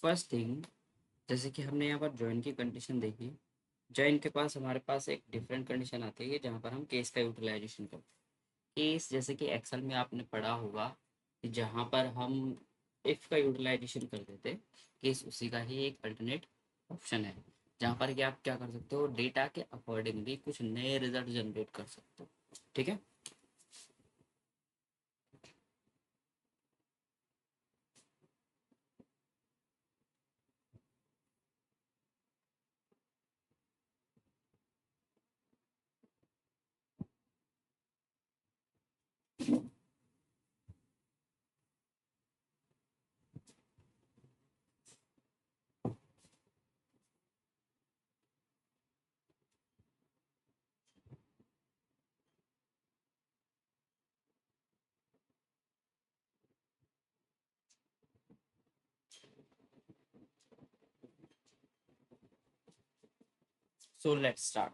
First thing, जैसे कि हमने यहाँ पर जॉइन की कंडीशन देखी। जॉइन के पास हमारे पास एक डिफरेंट कंडीशन आती है जहाँ पर हम केस का यूटिलाइजेशन करते हैं। केस जैसे कि एक्सेल में आपने पढ़ा होगा कि जहाँ पर हम इफ़ का यूटिलाइजेशन कर देते, केस उसी का ही एक अल्टरनेट ऑप्शन है, जहाँ पर कि आप क्या कर सकते हो, डेटा के अकॉर्डिंगली कुछ नए रिजल्ट जनरेट कर सकते हो। ठीक है। So let's start.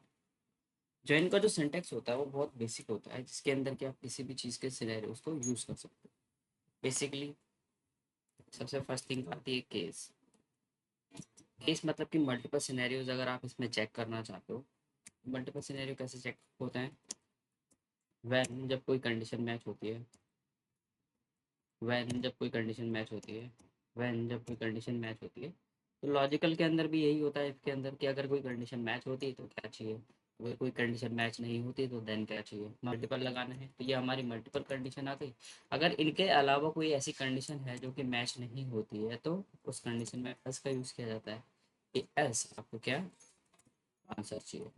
जॉइन का जो सिंटैक्स होता है वो बहुत बेसिक होता है, जिसके अंदर कि आप किसी भी चीज़ के सिनेरियोज को यूज़ कर सकते हो। बेसिकली सबसे फर्स्ट थिंग आती है केस। केस मतलब कि मल्टीपल सिनेरियोज अगर आप इसमें चेक करना चाहते हो। मल्टीपल सिनेरियो कैसे चेक होते हैं? वैन जब कोई कंडीशन मैच होती है, वैन जब कोई कंडीशन मैच होती है, वैन जब कोई कंडीशन मैच होती है, तो लॉजिकल के अंदर भी यही होता है इसके अंदर कि अगर कोई कंडीशन मैच होती है तो क्या चाहिए, अगर कोई कंडीशन मैच नहीं होती तो देन क्या चाहिए, मल्टीपल लगाना है। तो ये हमारी मल्टीपल कंडीशन आ गई। अगर इनके अलावा कोई ऐसी कंडीशन है जो कि मैच नहीं होती है तो उस कंडीशन में एल्स का यूज़ किया जाता है कि एल्स आपको क्या आंसर चाहिए।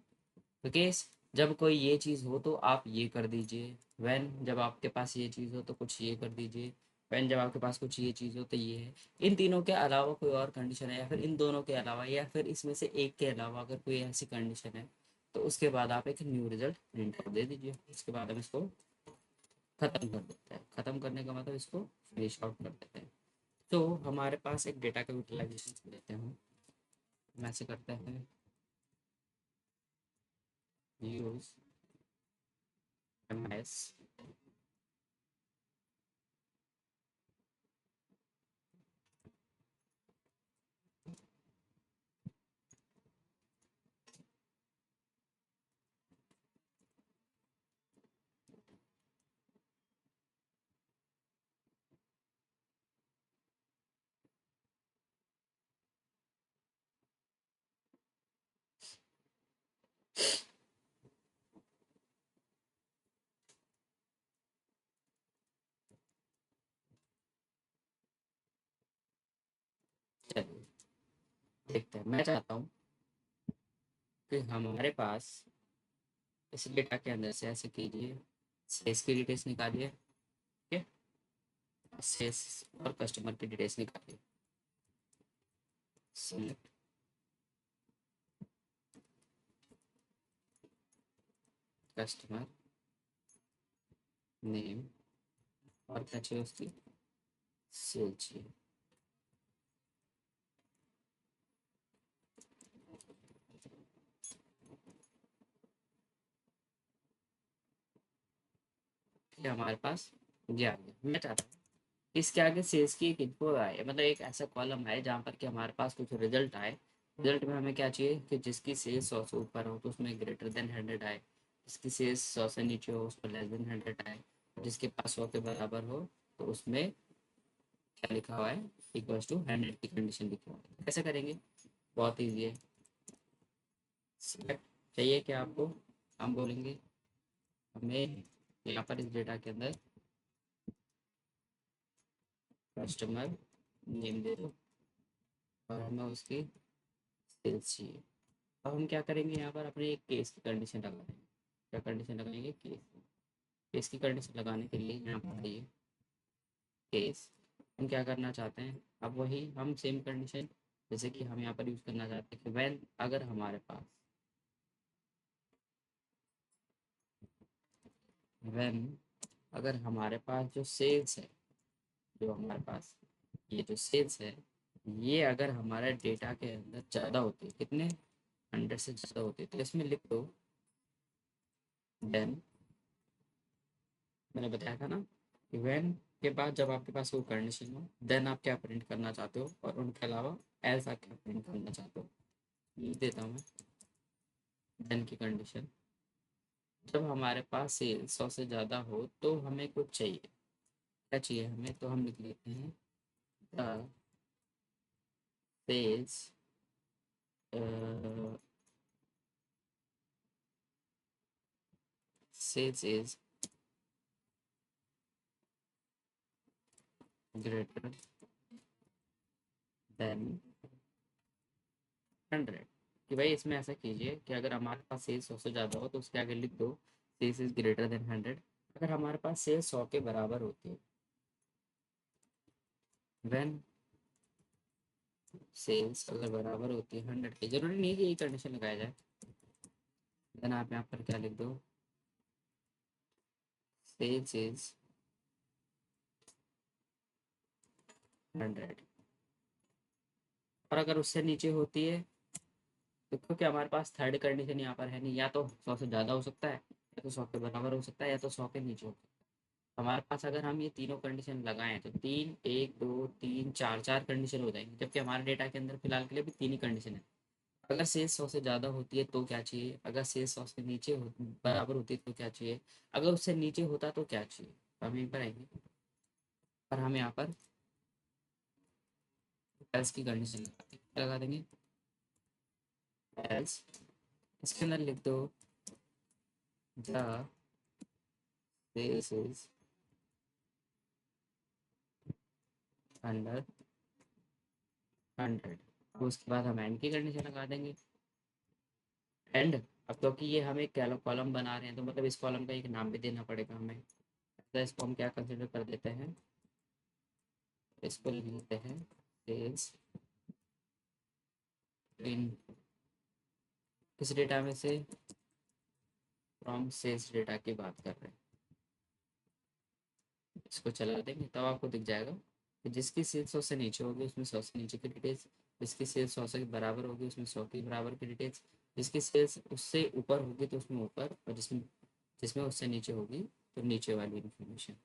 तो केस जब कोई ये चीज़ हो तो आप ये कर दीजिए। व्हेन जब आपके पास ये चीज़ हो तो कुछ ये कर दीजिए। व्हेन जब आपके पास कुछ ये चीज़ हो तो ये है। इन तीनों के अलावा कोई और कंडीशन है या फिर इन दोनों के अलावा या फिर इसमें से एक के अलावा अगर कोई ऐसी कंडीशन है तो उसके बाद आप एक न्यू रिजल्ट प्रिंट आउट दे दीजिए। उसके बाद हम इसको ख़त्म कर देते हैं। ख़त्म करने का मतलब इसको फिनिश आउट कर देते हैं। तो हमारे पास एक डेटा का यूटिलाइजेशन लेते हैं। हम ऐसे करते हैं, यूज एम एस। चलिए देखते हैं। मैं चाहता हूँ कि हमारे पास इस डेटा के अंदर से ऐसे कीजिए, सेल्स की डिटेल्स निकालिए। ठीक है। सेल्स और कस्टमर की डिटेल्स निकालिए। सेलेक्ट कस्टमर नेम और क्या चाहिए उसकी सेल चाहिए। ये हमारे पास ये आ गया। मैं चाहता हूँ इसके आगे सेल्स की एक इन्फो आए, मतलब एक ऐसा कॉलम आए जहाँ पर कि हमारे पास कुछ रिजल्ट आए। रिजल्ट में हमें क्या चाहिए कि जिसकी सेल्स 100 से ऊपर हो तो उसमें ग्रेटर देन 100 आए, जिसकी सेल्स 100 से नीचे हो उस पर लेस देन 100 आए, जिसके पास 100 के बराबर हो तो उसमें क्या लिखा हुआ है, इक्वल्स टू 100 की कंडीशन लिखी हुई है। कैसे करेंगे? बहुत ईजी है। सिलेक्ट चाहिए क्या आपको? हम बोलेंगे हमें यहाँ पर इस डेटा के अंदर कस्टमर नेम दे दो और हमें उसकी सेल्स चाहिए। अब हम क्या करेंगे, यहाँ पर अपने एक केस की कंडीशन लगाएंगे। क्या कंडीशन लगाएंगे? केस। केस की कंडीशन लगाने के लिए यहाँ पर आइए, केस। हम क्या करना चाहते हैं, अब वही हम सेम कंडीशन जैसे कि हम यहाँ पर यूज़ करना चाहते हैं कि वैन अगर हमारे पास, वैन अगर हमारे पास जो सेल्स है, जो हमारे पास ये जो सेल्स है, ये अगर हमारे डेटा के अंदर ज़्यादा होती है, कितने 100 से ज़्यादा होती है, तो इसमें लिख दो देन। मैंने बताया था ना कि व्हेन के बाद जब आपके पास वो कंडीशन हो, देन आप क्या प्रिंट करना चाहते हो, और उनके अलावा एल्स आप क्या प्रिंट करना चाहते हो। ये देता हूँ मैं देन की कंडीशन। जब हमारे पास सेल 100 से ज़्यादा हो तो हमें कुछ चाहिए। क्या चाहिए हमें, तो हम लिख लेते हैं the sales sales is greater than 100। कि भाई इसमें ऐसा कीजिए कि अगर हमारे पास सेल्स 100 से ज़्यादा हो तो उसके आगे लिख दो सेल्स इज ग्रेटर देन 100। अगर हमारे पास सेल्स 100 के बराबर होती है, व्हेन सेल्स अगर बराबर होती है 100 के, जरूरी नहीं है कि यही कंडीशन लगाया जाए। देन आप यहाँ पर क्या लिख दो, सेल्स इज 100। और अगर उससे नीचे होती है तो, क्योंकि हमारे पास थर्ड कंडीशन यहाँ पर है नहीं, या तो 100 से ज़्यादा हो सकता है, या तो 100 के बराबर हो सकता है, या तो 100 के नीचे हो सकता है। हमारे पास अगर हम ये तीनों कंडीशन लगाएं तो तीन, एक, दो, तीन, चार, चार कंडीशन हो जाएंगी, जबकि हमारे डेटा के अंदर फिलहाल के लिए भी तीन ही कंडीशन है। अगर सेल्स 100 से ज़्यादा होती है तो क्या चाहिए, अगर सेल्स 100 से नीचे बराबर होती है तो क्या चाहिए, अगर उससे नीचे होता तो क्या चाहिए। तो हम यहीं पर आएंगे और हम यहाँ पर एल्स की कंडीशन लगा देंगे। एल्स इसके अंदर लिख दो द सेल्स इज अंडर 100। अब उसके बाद हम एंड की कंडीशन लगा देंगे। एंड, अब क्योंकि ये हम एक कॉलम बना रहे हैं तो मतलब इस कॉलम का एक नाम भी देना पड़ेगा हमें। तो इसको हम क्या कंसिडर कर देते हैं, इसको लिख लेते हैं सेल्स इन, किस डेटा में से, फ्रॉम सेल्स डेटा की बात कर रहे हैं। इसको चला देंगे तब आपको दिख जाएगा कि जिसकी सेल्स 100 से नीचे होगी उसमें 100 से नीचे की डिटेल्स, जिसकी सेल्स 100 से बराबर होगी उसमें 100 के बराबर की डिटेल्स, जिसकी सेल्स उससे ऊपर होगी तो उसमें ऊपर, और जिसमें जिसमें उससे नीचे होगी तो नीचे वाली इन्फॉर्मेशन।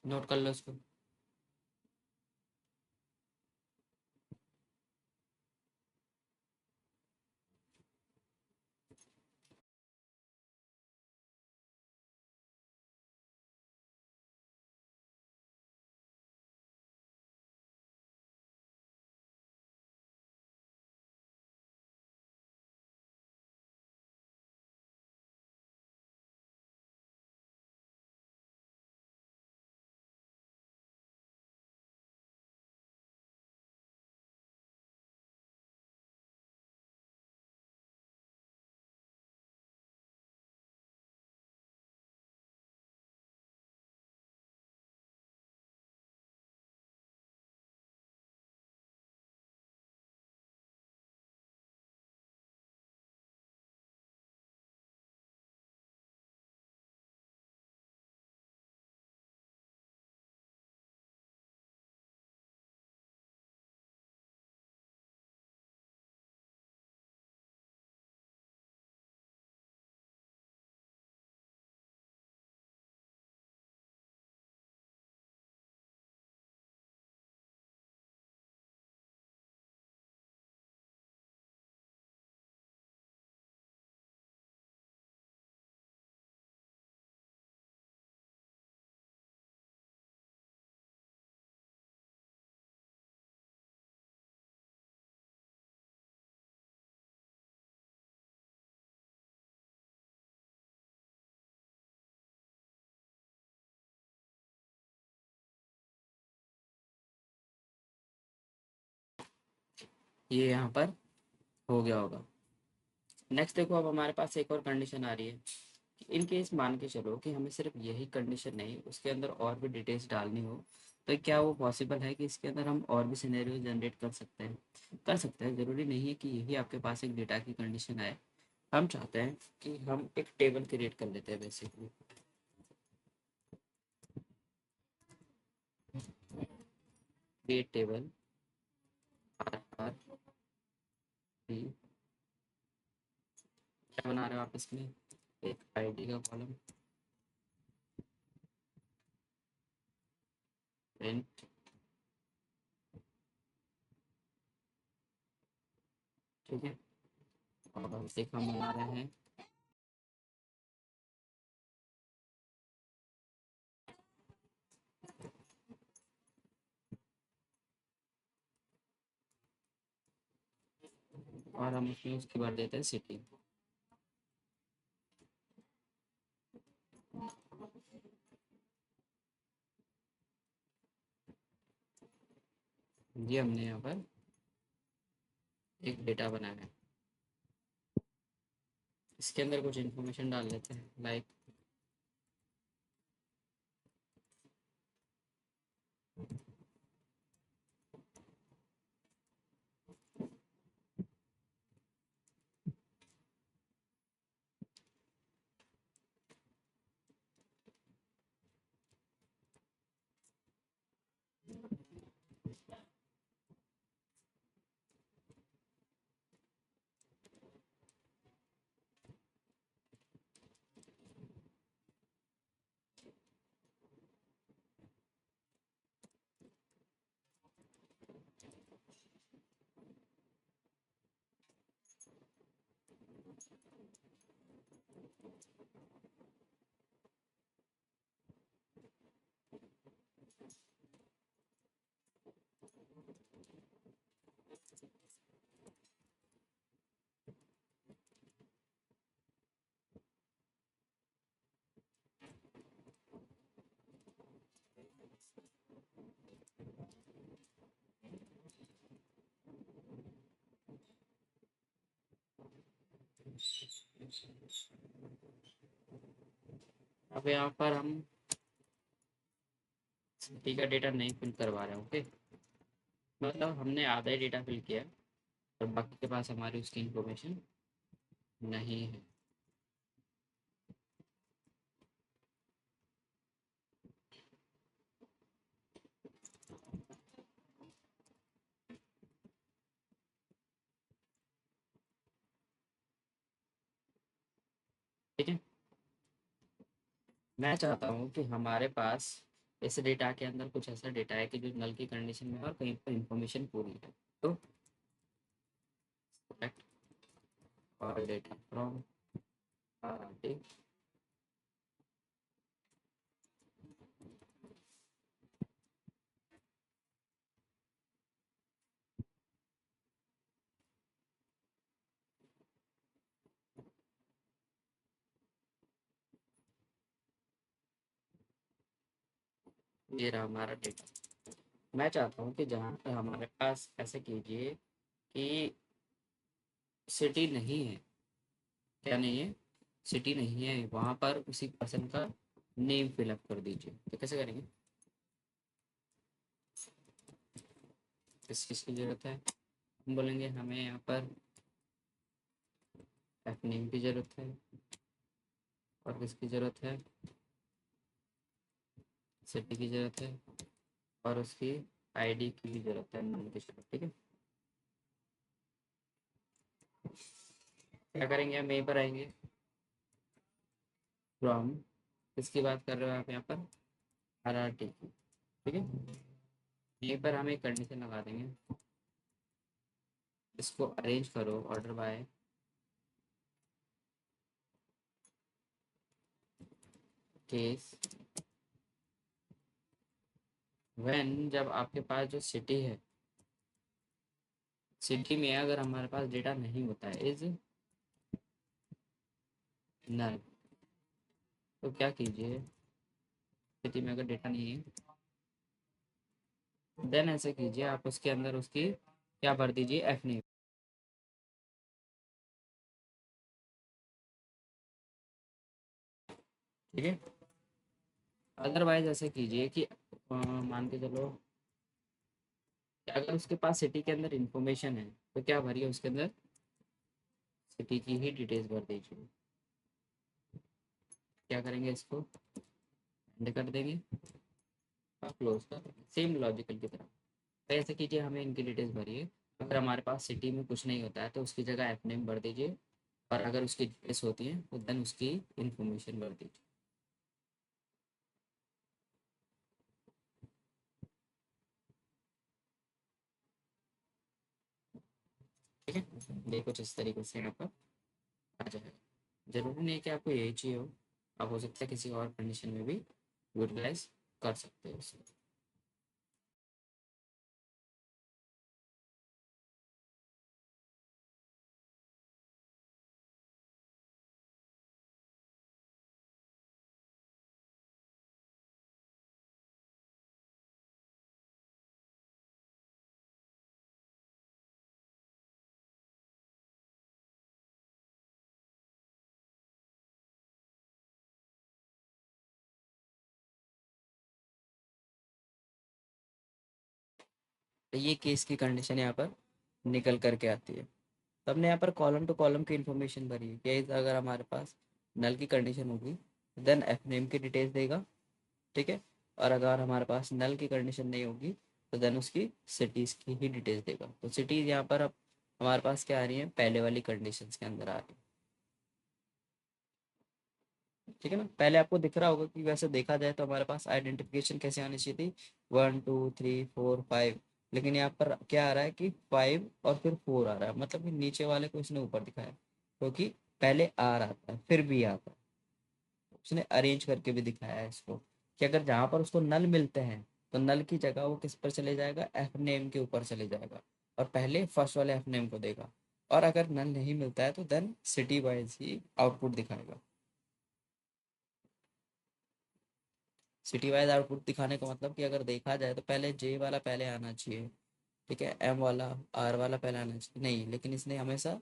नोट कर लो इसको। ये यहाँ पर हो गया होगा। नेक्स्ट देखो, अब हमारे पास एक और कंडीशन आ रही है। इन केस मान के चलो कि हमें सिर्फ यही कंडीशन नहीं, उसके अंदर और भी डिटेल्स डालनी हो, तो क्या वो पॉसिबल है कि इसके अंदर हम और भी सिनेरियो जनरेट कर सकते हैं? कर सकते हैं, ज़रूरी नहीं है कि यही आपके पास एक डेटा की कंडीशन आए। हम चाहते हैं कि हम एक टेबल क्रिएट कर लेते हैं basically. Create table R B, क्या बना रहे हो आप इसमें? एक आईडी का कॉलम, प्रिंट, ठीक है। और एक हम बना रहे हैं और हम उसमें उसकी भर देते हैं सिटी। ये हमने यहाँ पर एक डेटा बनाया है। इसके अंदर कुछ इन्फॉर्मेशन डाल लेते हैं, लाइक अब यहाँ पर हम सिटी का डेटा नहीं फिल करवा रहे हैं, ओके। मतलब हमने आधा ही डेटा फिल किया है और बाकी के पास हमारी उसकी इंफॉर्मेशन नहीं है। ठीक है, मैं चाहता हूँ कि हमारे पास इस डेटा के अंदर कुछ ऐसा डेटा है कि जो नल की कंडीशन में है और कहीं पर इंफॉर्मेशन पूरी है। तो select और डेटा फ्रॉम RRT, ये रहा हमारा डेटा। मैं चाहता हूँ कि जहाँ पर हमारे पास ऐसे कीजिए कि सिटी नहीं है, क्या नहीं है, सिटी नहीं है, वहाँ पर उसी पर्सन का नेम फिलअप कर दीजिए। तो कैसे करेंगे? किस चीज़ की ज़रूरत है? हम बोलेंगे हमें यहाँ पर एफ नेम की ज़रूरत है और किसकी ज़रूरत है, सिटी की ज़रूरत है और उसकी आईडी की भी ज़रूरत है, नाम की ज़रूरत। ठीक है, क्या करेंगे? हम यहीं पर आएंगे, फ्रॉम, किसकी बात कर रहे हो आप यहाँ पर? RRT की। ठीक है, यहीं पर हम एक कंडीशन लगा देंगे, इसको अरेंज करो ऑर्डर बाय केस। व्हेन, जब आपके पास जो सिटी है, सिटी में अगर हमारे पास डेटा नहीं होता है, इज नल, तो क्या कीजिए, सिटी में अगर डेटा नहीं है देन ऐसे कीजिए, आप उसके अंदर उसकी क्या भर दीजिए, एफ नेम। ठीक है। अदरवाइज ऐसे कीजिए कि मान के चलो कि अगर उसके पास सिटी के अंदर इंफॉर्मेशन है तो क्या भरिए उसके अंदर सिटी की ही डिटेल्स भर दीजिए। क्या करेंगे इसको एंड कर देंगे और क्लोज कर देंगे, सेम लॉजिकल की तरह। तो ऐसे कीजिए, हमें इनकी डिटेल्स भरिए। अगर हमारे पास सिटी में कुछ नहीं होता है तो उसकी जगह एप नेम भर दीजिए, और अगर उसकी डिटेल्स होती हैं तो देन उसकी इंफॉर्मेशन भर दीजिए। ठीक है, ये कुछ इस तरीके से यहाँ पर आ जाएगा। ज़रूरी नहीं है कि आपको यही चाहिए हो, आप हो सकता है किसी और कंडीशन में भी यूटिलाइज कर सकते हो इसे। तो ये केस की कंडीशन यहाँ पर निकल करके आती है। तो हमने यहाँ पर कॉलम टू कॉलम की इन्फॉर्मेशन भरी है कि अगर हमारे पास नल की कंडीशन होगी देन एफ नेम की डिटेल्स देगा। ठीक है, और अगर हमारे पास नल की कंडीशन नहीं होगी तो देन उसकी सिटीज़ की ही डिटेल्स देगा। तो सिटीज़ यहाँ पर अब हमारे पास क्या आ रही है, पहले वाली कंडीशंस के अंदर आ रही है। ठीक है ना, पहले आपको दिख रहा होगा कि वैसे देखा जाए तो हमारे पास आइडेंटिफिकेशन कैसे आनी चाहिए थी, 1 2 3 4 5, लेकिन यहाँ पर क्या आ रहा है कि 5 और फिर 4 आ रहा है, मतलब कि नीचे वाले को इसने ऊपर दिखाया क्योंकि पहले आर आता है फिर भी आता है। उसने अरेंज करके भी दिखाया है इसको कि अगर जहाँ पर उसको नल मिलते हैं तो नल की जगह वो किस पर चले जाएगा, एफ नेम के ऊपर चले जाएगा और पहले फर्स्ट वाले एफ नेम को देगा। और अगर नल नहीं मिलता है तो देन सिटी वाइज ही आउटपुट दिखाएगा। सिटी वाइज आउटपुट दिखाने का मतलब कि अगर देखा जाए तो पहले जे वाला पहले आना चाहिए, ठीक है, एम वाला आर वाला पहले आना चाहिए, नहीं लेकिन इसने हमेशा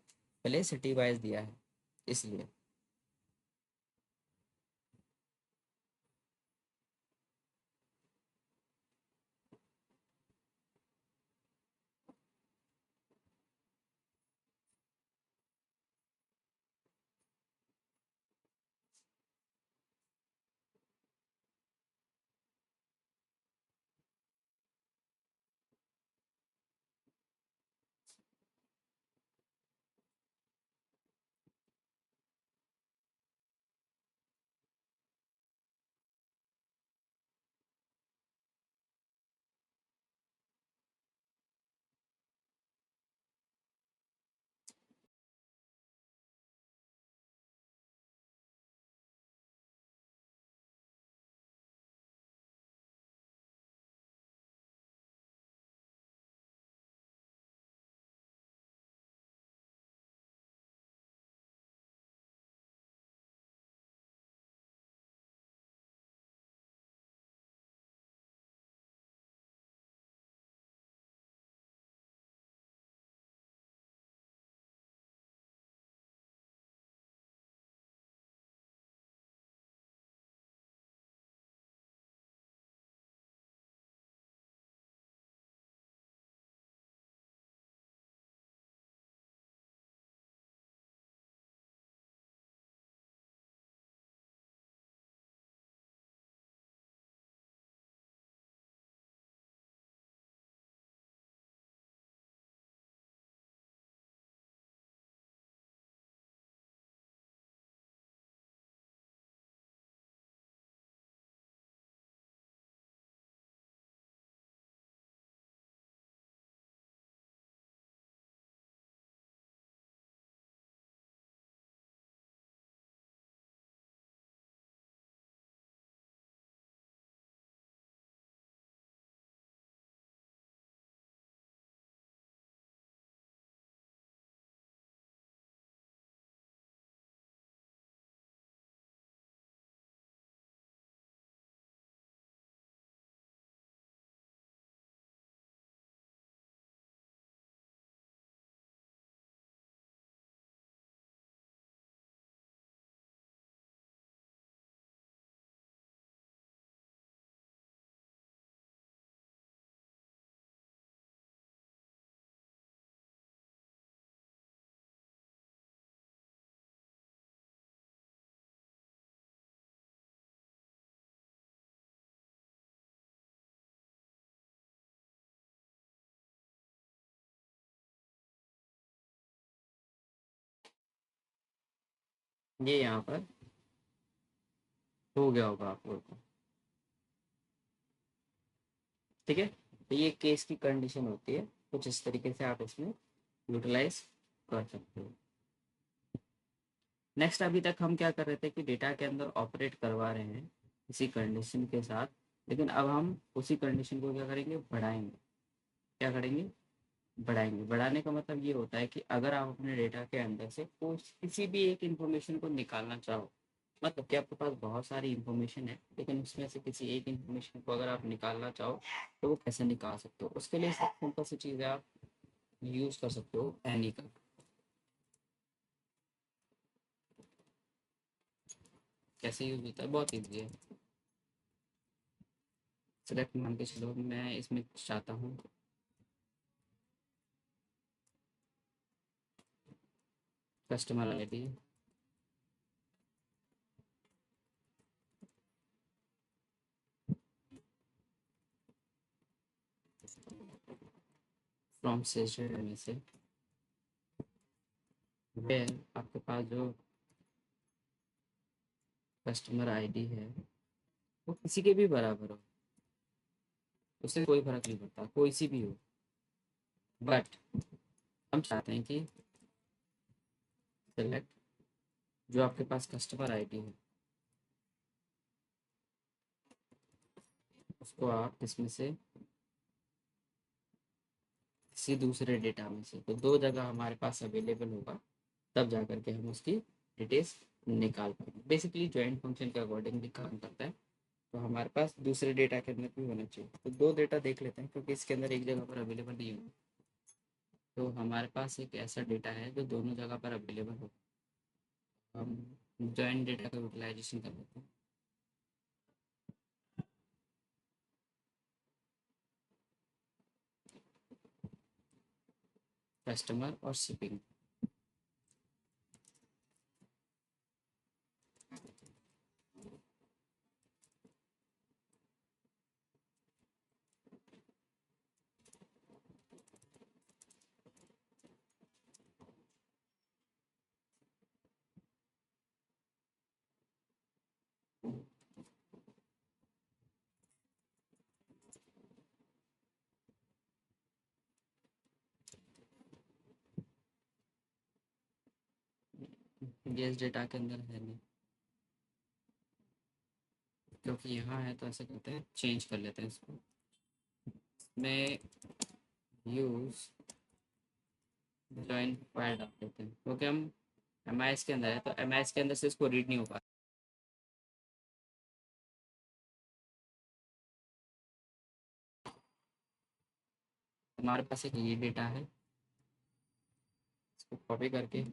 पहले सिटी वाइज दिया है इसलिए। ये यहाँ पर हो गया होगा आप लोग को। ठीक है, तो ये केस की कंडीशन होती है, कुछ इस तरीके से आप इसमें यूटिलाइज कर सकते हो। नेक्स्ट, अभी तक हम क्या कर रहे थे कि डेटा के अंदर ऑपरेट करवा रहे हैं इसी कंडीशन के साथ, लेकिन अब हम उसी कंडीशन को क्या करेंगे, बढ़ाएंगे। क्या करेंगे, बढ़ाएंगे। बढ़ाने का मतलब ये होता है कि अगर आप अपने डेटा के अंदर से कोई किसी भी एक इंफॉर्मेशन को निकालना चाहो, मतलब कि आपके पास बहुत सारी इंफॉर्मेशन है, लेकिन उसमें से किसी एक इंफॉर्मेशन को अगर आप निकालना चाहो तो वो कैसे निकाल सकते हो, उसके लिए सब सिंपल सी चीज़ है, आप यूज़ कर सकते हो एनी का। कैसे यूज़ होता है, बहुत ईजी है। सिलेक्ट मान के चलो, मैं इसमें चाहता हूँ कस्टमर आईडी फ्रॉम सेशन में से, वेयर आपके पास जो कस्टमर आईडी है वो किसी के भी बराबर हो, उससे कोई फर्क नहीं पड़ता, कोई सी भी हो, बट हम चाहते हैं कि सेलेक्ट जो आपके पास कस्टमर आईडी है उसको आप इसमें से किसी दूसरे डेटा में से, तो दो जगह हमारे पास अवेलेबल होगा, तब जा करके हम उसकी डिटेल्स निकाल पाएंगे। बेसिकली जॉइंट फंक्शन के अकॉर्डिंगली काम करता है, तो हमारे पास दूसरे डेटा के अंदर भी होना चाहिए। तो दो डेटा देख लेते हैं, क्योंकि इसके अंदर एक जगह पर अवेलेबल नहीं होगा, तो हमारे पास एक ऐसा डेटा है जो दोनों जगह पर अवेलेबल हो। हम जॉइंट डेटा का यूटिलाइजेशन कर लेते हैं। कस्टमर और शिपिंग, ये इस डेटा के अंदर है नहीं, क्योंकि यहाँ है, तो ऐसे करते हैं, चेंज कर लेते हैं इसको, मैं यूज़ जॉइन फाइल डाल देते हैं, क्योंकि हम एम आई एस के अंदर है, तो एम आई एस के अंदर से इसको रीड नहीं हो पा रहा। हमारे पास एक ये डेटा है, इसको कॉपी करके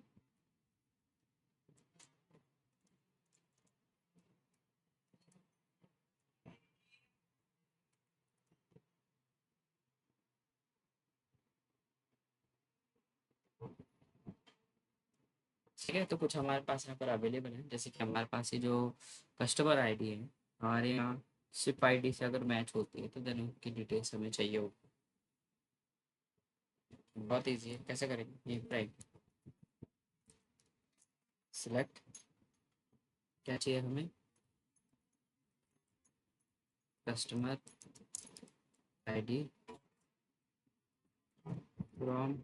ठीक है, तो कुछ हमारे पास यहाँ पर अवेलेबल है, जैसे कि हमारे पास ये जो कस्टमर आईडी है, हमारे यहाँ सिप आईडी से अगर मैच होती है तो देन उनकी डिटेल्स हमें चाहिए होगी। बहुत ईजी है, कैसे करेंगे, ये राइट, सिलेक्ट, क्या चाहिए हमें, कस्टमर आईडी फ्रॉम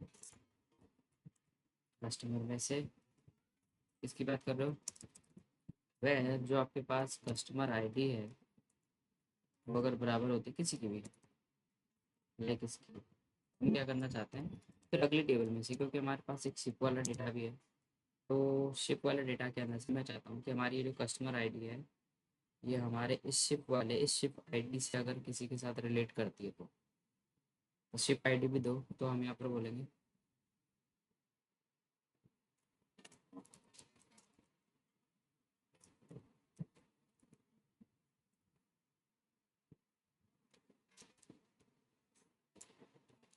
कस्टमर में से, किसकी बात कर रहे हो, वह जो आपके पास कस्टमर आईडी है वो अगर बराबर होती है किसी की भी, लाइक इसकी, हम क्या करना चाहते हैं, फिर अगली टेबल में से, क्योंकि हमारे पास एक शिप वाला डेटा भी है, तो शिप वाले डेटा के अंदर से मैं चाहता हूँ कि हमारी ये जो कस्टमर आईडी है ये हमारे इस शिप आईडी से अगर किसी के साथ रिलेट करती है तो शिप आईडी भी दो, तो हम यहाँ पर बोलेंगे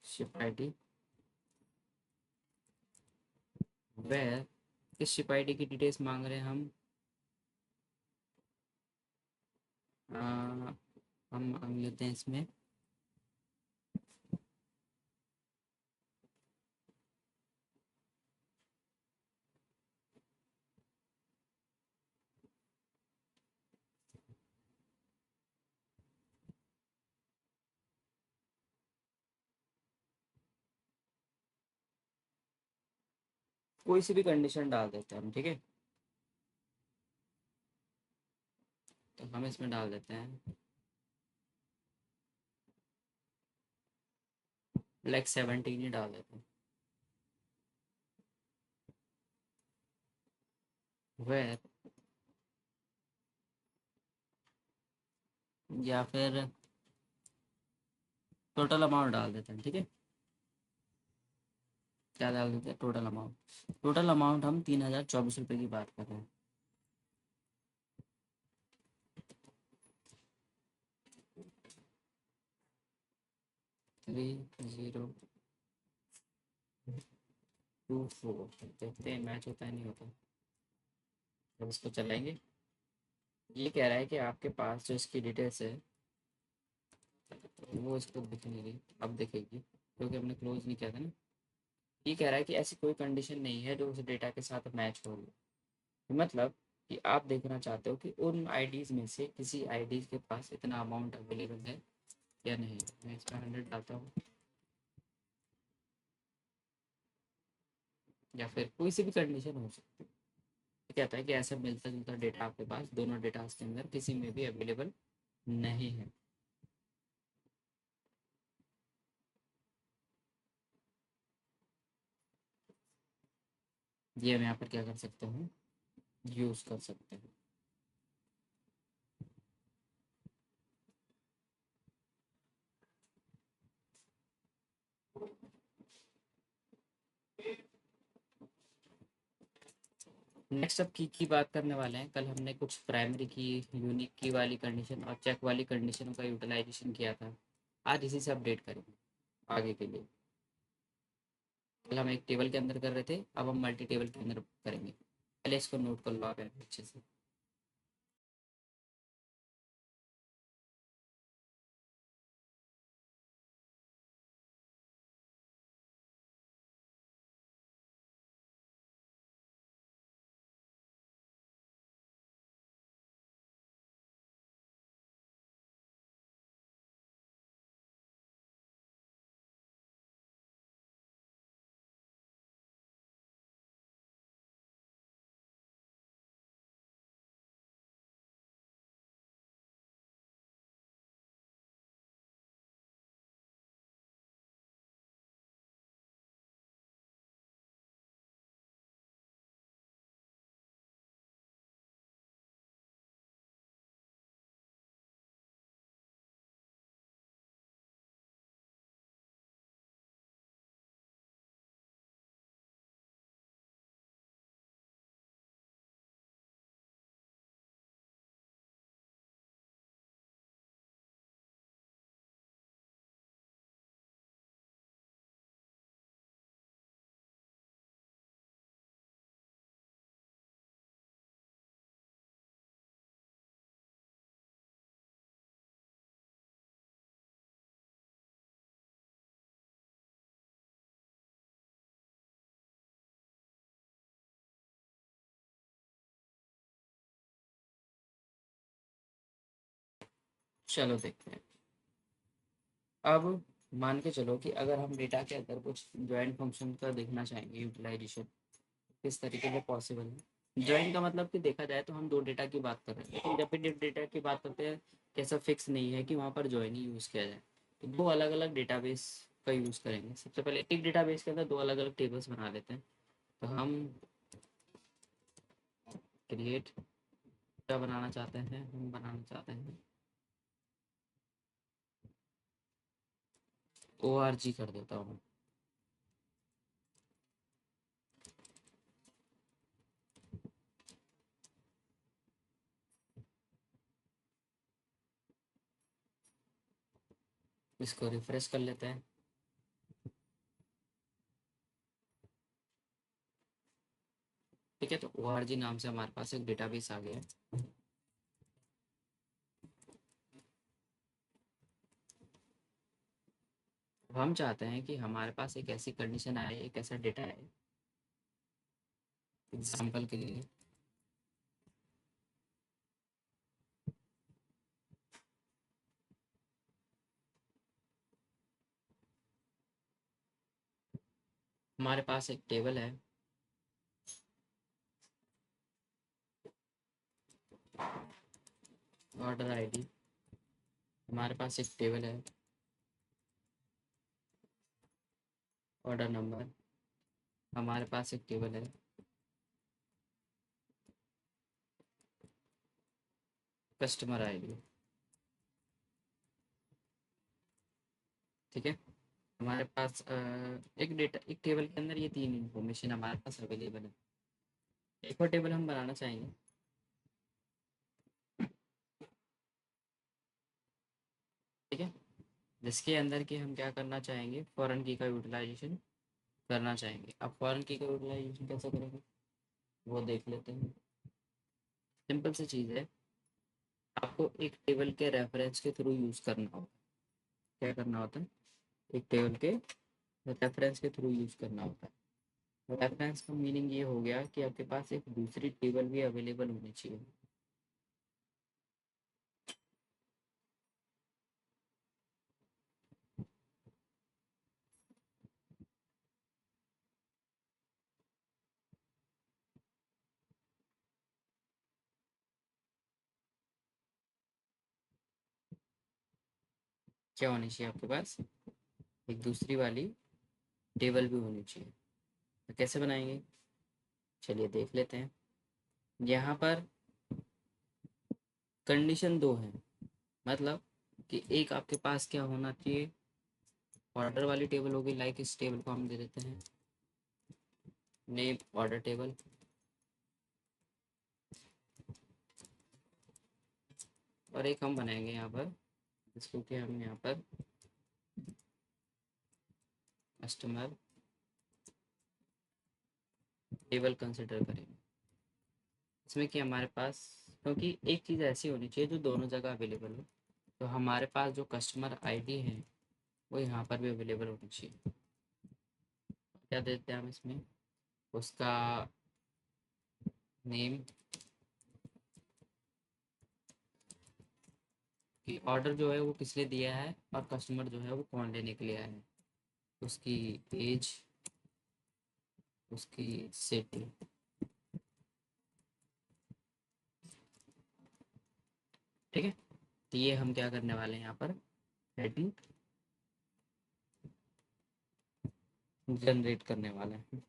शिप आईडी, वह किस शिप आईडी की डिटेल्स मांग रहे हैं हम, हम मांग लेते हैं इसमें कोई सी भी कंडीशन डाल देते हैं हम, ठीक है। तो हम इसमें डाल देते हैं लाइक 17 ही डाल देते हैं। वेर, या फिर टोटल अमाउंट डाल देते हैं, ठीक है। क्या डाल देते हैं? Total amount. टोटल अमाउंट हम 3024 रुपये की बात कर रहे हैं। 3024, देखते हैं मैच होता है नहीं होता। अब इसको चलाएंगे। ये कह रहा है कि आपके पास जो इसकी डिटेल्स है वो इसको दिख नहीं रही, अब दिखेगी क्योंकि हमने क्लोज नहीं किया था ना। ये कह रहा है कि ऐसी कोई कंडीशन नहीं है जो उस डेटा के साथ मैच हो रही। मतलब कि आप देखना चाहते हो कि उन आईडीज़ में से किसी आईडीज़ के पास इतना अमाउंट अवेलेबल है या नहीं। मैं इसमें 100 डालता हूँ, या फिर कोई सी भी कंडीशन हो सकती है। ये कहता है कि ऐसा मिलता जुलता डेटा आपके पास दोनों डेटा के अंदर किसी में भी अवेलेबल नहीं है। ये हम यहाँ पर क्या कर सकते हैं, यूज़ कर सकते हैं। नेक्स्ट अब की बात करने वाले हैं। कल हमने कुछ प्राइमरी की, यूनिक की वाली कंडीशन और चेक वाली कंडीशनों का यूटिलाइजेशन किया था। आज इसी से अपडेट करेंगे आगे के लिए। कल हम एक टेबल के अंदर कर रहे थे, अब हम मल्टी टेबल के अंदर करेंगे। पहले इसको नोट कर लो आप अच्छे से। चलो देखते हैं। अब मान के चलो कि अगर हम डेटा के अंदर कुछ ज्वाइंट फंक्शन का देखना चाहेंगे यूटिलाइजेशन, किस तरीके से पॉसिबल है। ज्वाइंट का मतलब कि देखा जाए तो हम दो डेटा की बात कर रहे हैं, लेकिन जब भी डेटा की बात करते हैं कैसा फिक्स नहीं है कि वहाँ पर ज्वाइन ही यूज़ किया जाए। तो दो अलग अलग डेटाबेस का यूज़ करेंगे। सबसे पहले एक डेटाबेस के अंदर दो अलग अलग टेबल्स बना लेते हैं। तो हम क्रिएट क्या बनाना चाहते हैं, हम बनाना चाहते हैं ORG कर देता हूँ। इसको रिफ्रेश कर लेते हैं। ठीक है, तो ORG नाम से हमारे पास एक डेटाबेस आ गया है। अब हम चाहते हैं कि हमारे पास एक ऐसी कंडीशन आए, एक ऐसा डेटा है एग्जाम्पल के लिए। हमारे पास एक टेबल है ऑर्डर आईडी, हमारे पास एक टेबल है, ऑर्डर नंबर, हमारे पास एक टेबल है, कस्टमर आईडी। ठीक है, हमारे पास एक टेबल के अंदर ये तीन इंफॉर्मेशन हमारे पास अवेलेबल है। एक और टेबल हम बनाना चाहेंगे, ठीक है, जिसके अंदर कि हम क्या करना चाहेंगे, फॉरेन की का यूटिलाइजेशन करना चाहेंगे। अब फॉरेन की का यूटिलाइजेशन कैसे करेंगे वो देख लेते हैं। सिंपल सी चीज़ है, आपको एक टेबल के रेफरेंस के थ्रू यूज़ करना होगा। क्या करना होता है, एक टेबल के रेफरेंस के थ्रू यूज़ करना होता है। रेफरेंस का मीनिंग ये हो गया कि आपके पास एक दूसरी टेबल भी अवेलेबल होनी चाहिए। क्या होनी चाहिए आपके पास, एक दूसरी वाली टेबल भी होनी चाहिए। तो कैसे बनाएंगे, चलिए देख लेते हैं। यहाँ पर कंडीशन दो है, मतलब कि एक आपके पास क्या होना चाहिए, ऑर्डर वाली टेबल होगी। लाइक इस टेबल को हम दे देते हैं नेम ऑर्डर टेबल, और एक हम बनाएंगे यहाँ पर जिसको कि हम यहाँ पर कस्टमर टेबल कंसिडर करेंगे। इसमें कि हमारे पास, क्योंकि एक चीज़ ऐसी होनी चाहिए जो दोनों जगह अवेलेबल हो, तो हमारे पास जो कस्टमर आईडी है वो यहाँ पर भी अवेलेबल होनी चाहिए। क्या देते हैं हम इसमें, उसका नेम, कि ऑर्डर जो है वो किस लिए दिया है और कस्टमर जो है वो कौन लेने के लिए आया है, उसकी एज, उसकी सिटी। ठीक है, तो ये हम क्या करने वाले हैं यहाँ पर, हेडिंग जनरेट करने वाले हैं।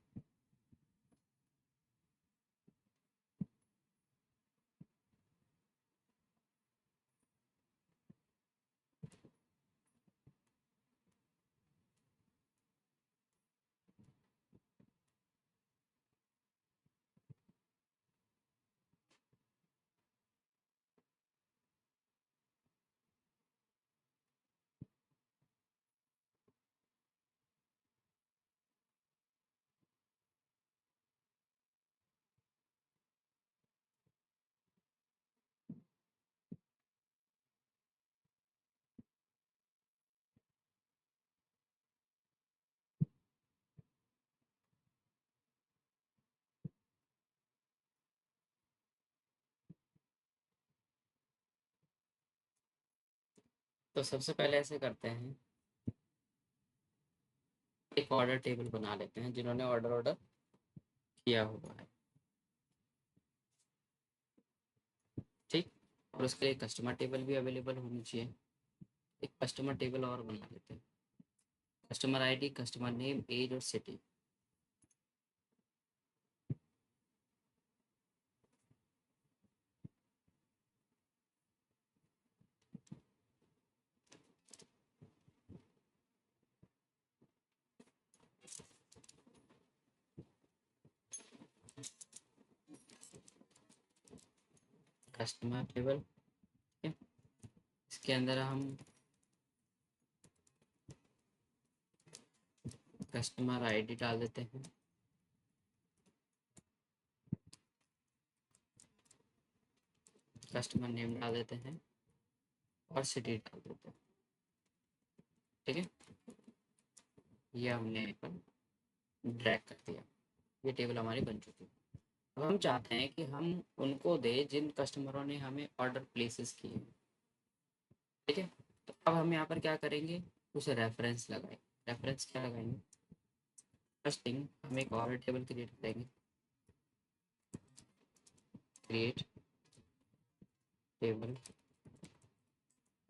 तो सबसे पहले ऐसे करते हैं, एक ऑर्डर टेबल बना लेते हैं जिन्होंने ऑर्डर ऑर्डर किया हुआ है। ठीक, और उसके लिए कस्टमर टेबल भी अवेलेबल होनी चाहिए। एक कस्टमर टेबल और बना लेते हैं, customer ID, customer name, age और सिटी। कस्टमर टेबल, ठीक है, इसके अंदर हम कस्टमर आईडी डाल देते हैं, कस्टमर नेम डाल देते हैं और सिटी डाल देते हैं। ठीक है, ये हमने यहाँ पर ड्रैग कर दिया, ये टेबल हमारी बन चुकी है। अब हम चाहते हैं कि हम उनको दें जिन कस्टमरों ने हमें ऑर्डर प्लेसेस किए। ठीक है, तो अब हम यहाँ पर क्या करेंगे, उसे रेफरेंस लगाएंगे। रेफरेंस क्या लगाएंगे, फर्स्ट थिंग हम एक ऑर्डर टेबल क्रिएट करेंगे, क्रिएट टेबल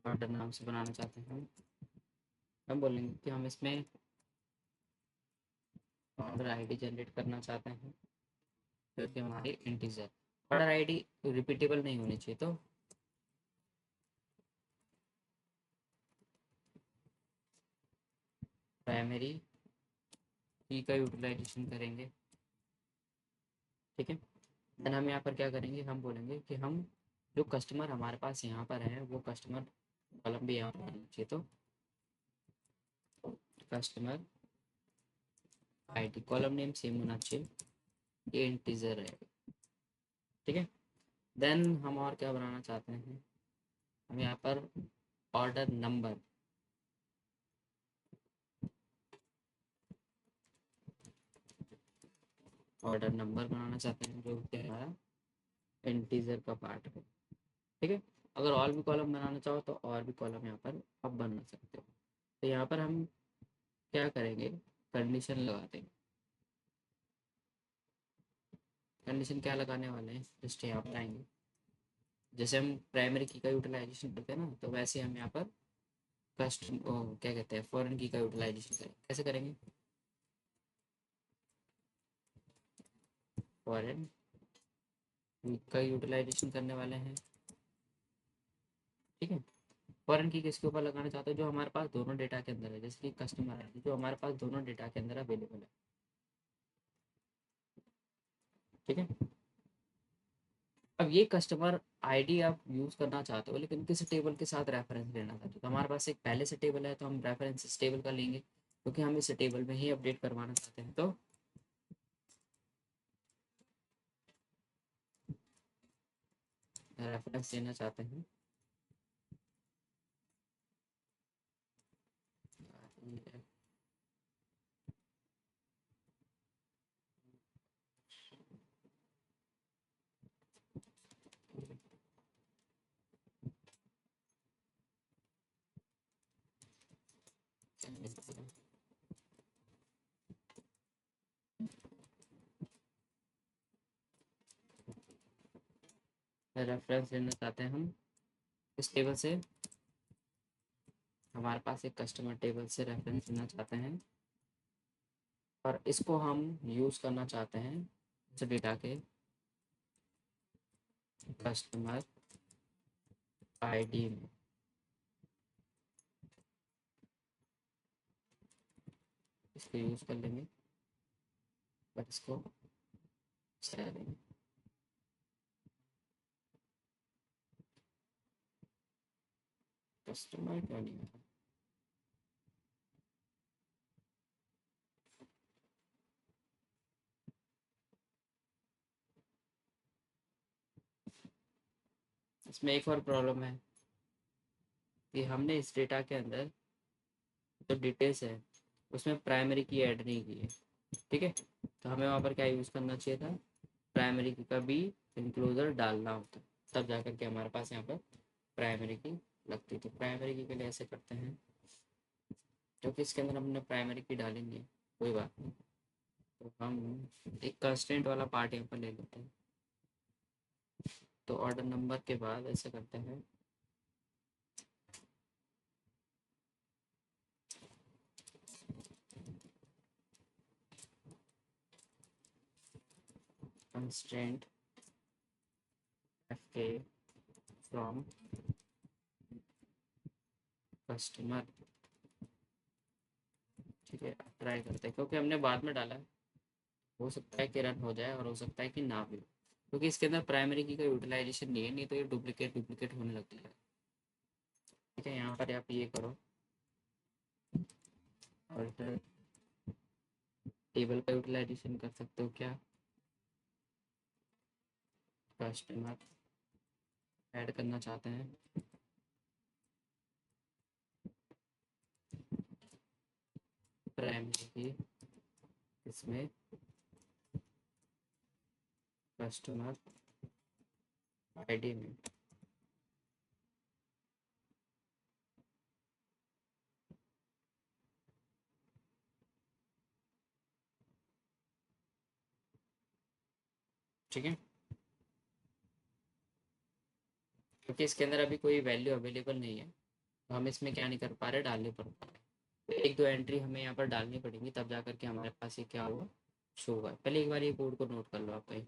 ऑर्डर नाम से बनाना चाहते हैं हम बोलेंगे कि हम इसमें ऑर्डर आईडी जनरेट करना चाहते हैं जो कि हमारी इंटीजर। ऑर्डर आईडी रिपीटेबल नहीं होनी चाहिए, तो प्राइमरी की का यूटिलाइजेशन करेंगे। ठीक है, देन हम यहाँ पर क्या करेंगे, हम बोलेंगे कि हम जो कस्टमर हमारे पास यहाँ पर है वो कस्टमर कॉलम भी यहाँ पर आना चाहिए, तो customer ID column name same होना चाहिए, ये इंटीजर है। ठीक है, देन हम और क्या बनाना चाहते हैं, हम यहाँ पर ऑर्डर नंबर बनाना चाहते हैं जो कि हमारा इंटीजर का पार्ट है। ठीक है, अगर और भी कॉलम बनाना चाहो तो और भी कॉलम यहाँ पर आप बना सकते हो। तो यहाँ पर हम क्या करेंगे, कंडीशन लगा देंगे। कंडीशन क्या लगाने वाले हैं, जस्ट यहाँ पर आएंगे, जैसे हम प्राइमरी की का यूटिलाइजेशन करते हैं ना, तो वैसे हम यहाँ पर कस्टम क्या कहते हैं फॉरेन की का यूटिलाइजेशन करें। कैसे करेंगे, फॉरेन का यूटिलाइजेशन करने वाले हैं। ठीक है, फॉरेन की किसके ऊपर लगाना चाहते हो, जो हमारे पास दोनों डेटा के अंदर है, जैसे कि कस्टमर है जो हमारे पास दोनों डेटा के अंदर अवेलेबल है। ठीक है, अब ये कस्टमर आईडी आप यूज़ करना चाहते हो लेकिन किसी टेबल के साथ रेफरेंस लेना चाहते हो, तो हमारे पास एक पहले से टेबल है तो हम रेफरेंस इस टेबल का लेंगे क्योंकि हम इस टेबल में ही अपडेट करवाना चाहते हैं। तो रेफरेंस लेना चाहते हैं, रेफरेंस लेना चाहते हैं हम इस टेबल से, हमारे पास एक कस्टमर टेबल से रेफरेंस लेना चाहते हैं और इसको हम यूज़ करना चाहते हैं इस डेटा के कस्टमर आईडी में। इसको यूज़ कर लेंगे बट इसको चला देंगे। कस्टमर क्यों नहीं है, इसमें एक और प्रॉब्लम है कि हमने इस डेटा के अंदर जो डिटेल्स है उसमें प्राइमरी की ऐड नहीं की है। ठीक है, तो हमें वहाँ पर क्या यूज़ करना चाहिए था, प्राइमरी की का भी इंक्लूजर डालना होता, तब जाकर के हमारे पास यहाँ पर प्राइमरी की लगती। तो प्राइमरी की के लिए ऐसे करते हैं, क्योंकि इसके अंदर हमने प्राइमरी की डाली नहीं है, कोई बात नहीं, तो हम एक कंस्टेंट वाला पार्ट यहाँ पर ले लेते हैं। तो ऑर्डर नंबर के बाद ऐसे करते हैं, कंस्टेंट एफ के फ्रॉम कस्टमर। ठीक है, अब ट्राई करते हैं क्योंकि हमने बाद में डाला है, हो सकता है कि रन हो जाए और हो सकता है कि ना भी, क्योंकि इसके अंदर प्राइमरी की का यूटिलाइजेशन नहीं है, नहीं तो ये डुप्लीकेट डुप्लीकेट होने लगती है। ठीक है, यहाँ पर आप ये करो, और टेबल का यूटिलाइजेशन कर सकते हो क्या, कस्टमर ऐड करना चाहते हैं, प्राइमरी की इसमें कस्टमर आईडी में। ठीक है, क्योंकि इसके अंदर अभी कोई वैल्यू अवेलेबल नहीं है, हम इसमें क्या नहीं कर पा रहे, डालने पड़ पा रहे। तो एक दो एंट्री हमें यहाँ पर डालनी पड़ेंगी, तब जा करके हमारे पास ये क्या होगा, शो होगा। पहले एक बार ये कोड को नोट कर लो आप कहीं।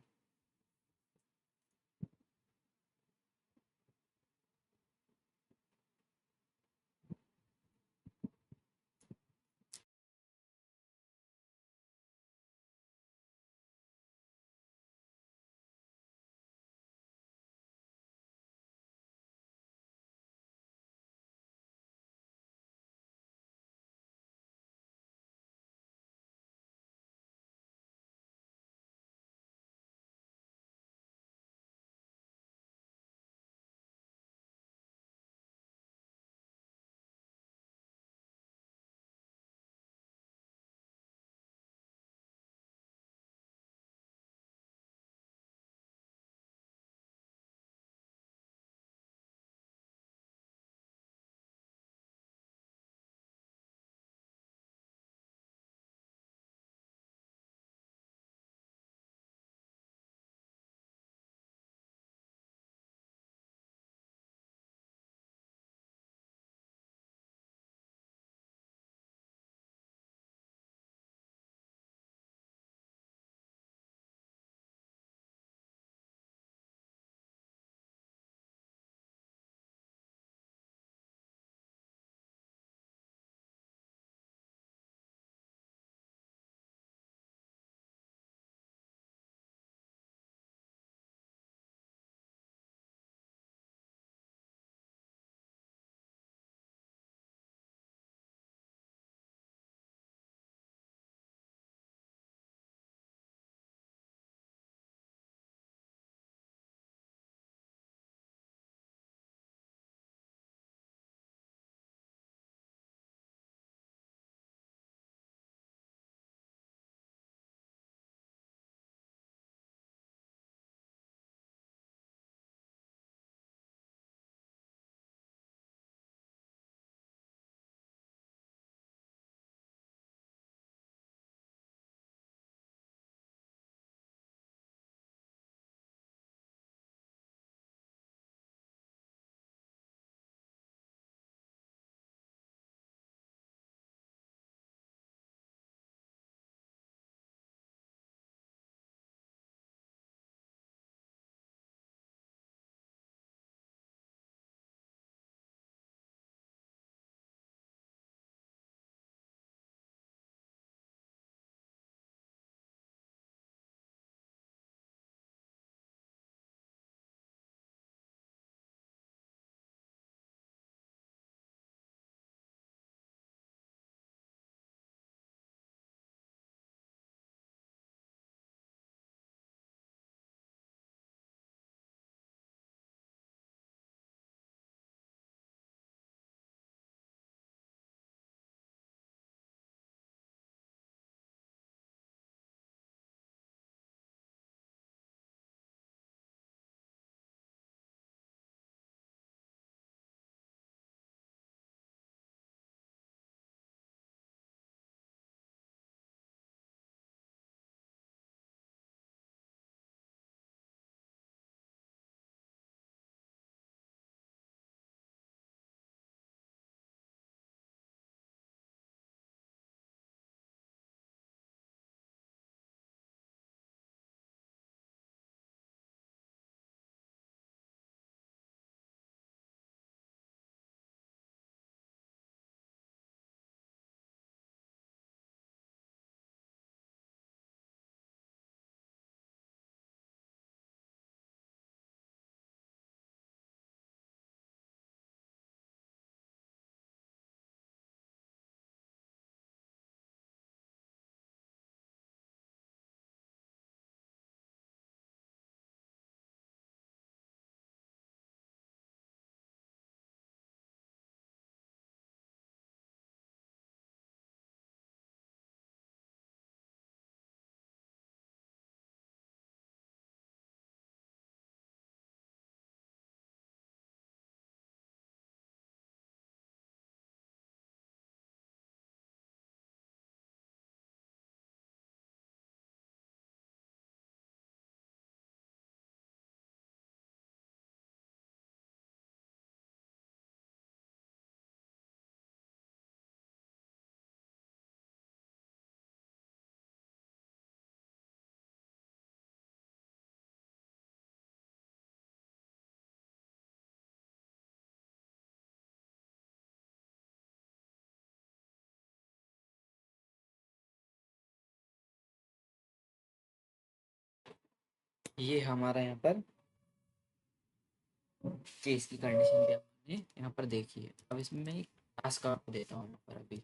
ये हमारा यहाँ पर केस की कंडीशन भी हमने यहाँ पर देखी है। अब इसमें मैं एक टास्क आपको देता हूँ यहाँ पर अभी।